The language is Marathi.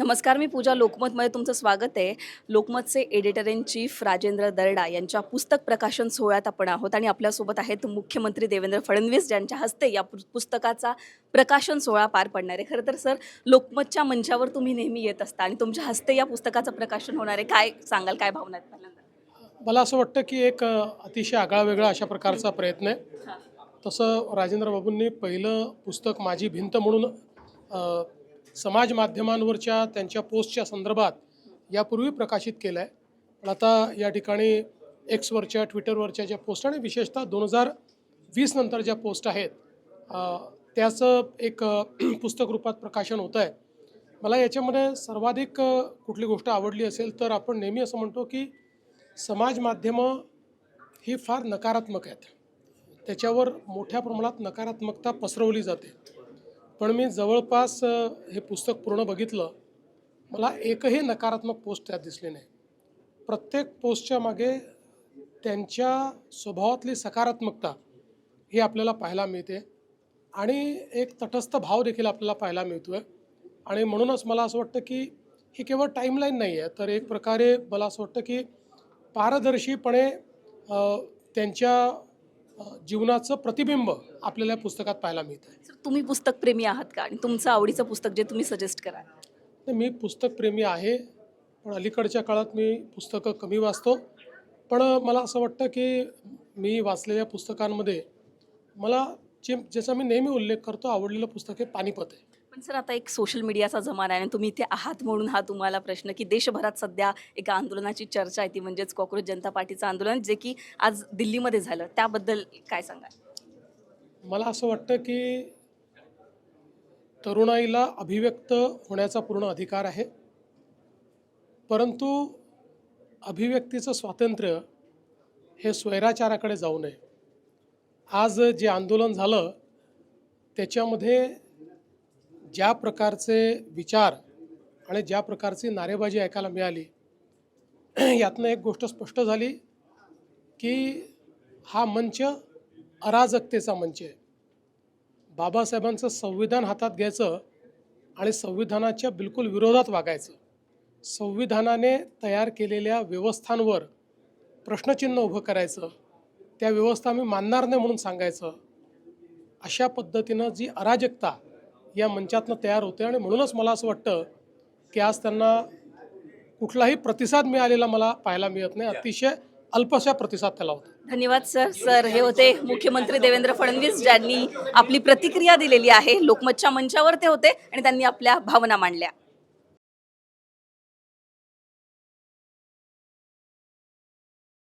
नमस्कार, मी पूजा. लोकमतमध्ये तुमचं स्वागत आहे. लोकमतचे एडिटर इन चीफ राजेंद्र दर्डा यांच्या पुस्तक प्रकाशन सोहळ्यात आपण आहोत आणि आपल्यासोबत आहेत मुख्यमंत्री देवेंद्र फडणवीस, ज्यांच्या हस्ते या पुस्तकाचा प्रकाशन सोहळा पार पडणार आहे. खरं तर सर, लोकमतच्या मंचावर तुम्ही नेहमी येत असता आणि तुमच्या हस्ते या पुस्तकाचं प्रकाशन होणार आहे. काय सांगाल, काय भावना आहेत पहिल्यांदा? मला असं वाटतं की एक अतिशय आगळा-वेगळा अशा प्रकारचा प्रयत्न आहे. हां. तसं राजेंद्र बाबूंनी पहिलं पुस्तक माझी भिंत म्हणून समाज माध्यमांवरच्या त्यांच्या पोस्टच्या संदर्भात यापूर्वी प्रकाशित केलं आहे. पण आता या ठिकाणी एक्सवरच्या, ट्विटरवरच्या ज्या पोस्ट आणि विशेषतः 2020 नंतर ज्या पोस्ट आहेत त्याचं एक पुस्तक रूपात प्रकाशन होतं आहे. मला याच्यामध्ये सर्वाधिक कुठली गोष्ट आवडली असेल तर आपण नेहमी असं म्हणतो की समाज माध्यमं ही फार नकारात्मक आहेत. त्याच्यावर मोठ्या प्रमाणात नकारात्मकता पसरवली जाते. पण मी जवळपास हे पुस्तक पूर्ण बघितलं, मला एकही नकारात्मक पोस्ट त्यात दिसली नाही. प्रत्येक पोस्टच्या मागे त्यांच्या स्वभावातली सकारात्मकता ही आपल्याला पाहायला मिळते आणि एक तटस्थ भाव देखील आपल्याला पाहायला मिळतो आहे. आणि म्हणूनच मला असं वाटतं की ही केवळ टाईमलाईन नाही आहे, तर एक प्रकारे मला असं वाटतं की पारदर्शीपणे त्यांच्या जीवनाचं प्रतिबिंब आपल्याला या पुस्तकात पाहायला मिळतं आहे. सर, तुम्ही पुस्तकप्रेमी आहात का? आणि तुमचं आवडीचं पुस्तक जे तुम्ही सजेस्ट कराल? तर मी पुस्तकप्रेमी आहे, पण अलीकडच्या काळात मी पुस्तकं कमी वाचतो. पण मला असं वाटतं की मी वाचलेल्या पुस्तकांमध्ये मला ज्याचा मी नेहमी उल्लेख करतो, आवडलेलं पुस्तक हे पानिपत आहे. पण सर, आता एक सोशल मीडियाचा जमाना आहे आणि तुम्ही इथे आहात म्हणून हा तुम्हाला प्रश्न, की देशभरात सध्या एका आंदोलनाची चर्चा आहे, ती म्हणजेच कॉक्रोच जनता पार्टीचं आंदोलन, जे की आज दिल्लीमध्ये झालं. त्याबद्दल काय सांगाल? मला असं वाटतं की तरुणाईला अभिव्यक्त होण्याचा पूर्ण अधिकार आहे, परंतु अभिव्यक्तीचं स्वातंत्र्य हे स्वैराचाराकडे जाऊ नये. आज जे आंदोलन झालं त्याच्यामध्ये ज्या प्रकारचे विचार आणि ज्या प्रकारची नारेबाजी ऐकायला मिळाली, यातनं एक गोष्ट स्पष्ट झाली की हा मंच अराजकतेचा मंच आहे. बाबासाहेबांचं संविधान हातात घ्यायचं आणि संविधानाच्या बिलकुल विरोधात वागायचं. संविधानाने तयार केलेल्या व्यवस्थांवर प्रश्नचिन्ह उभं करायचं, त्या व्यवस्था मी मानणार नाही म्हणून सांगायचं. अशा पद्धतीनं जी अराजकता या मंचातनं तयार होते आणि म्हणूनच मला असं वाटतं की आज त्यांना कुठलाही प्रतिसाद मिळालेला मला पाहायला मिळत नाही. अतिशय अल्पशा प्रतिसाद त्याला होता. धन्यवाद सर. सर, हे होते मुख्यमंत्री देवेंद्र फडणवीस, ज्यांनी आपली प्रतिक्रिया दिलेली आहे. लोकमतच्या मंचावर ते होते आणि त्यांनी आपल्या भावना मांडल्या.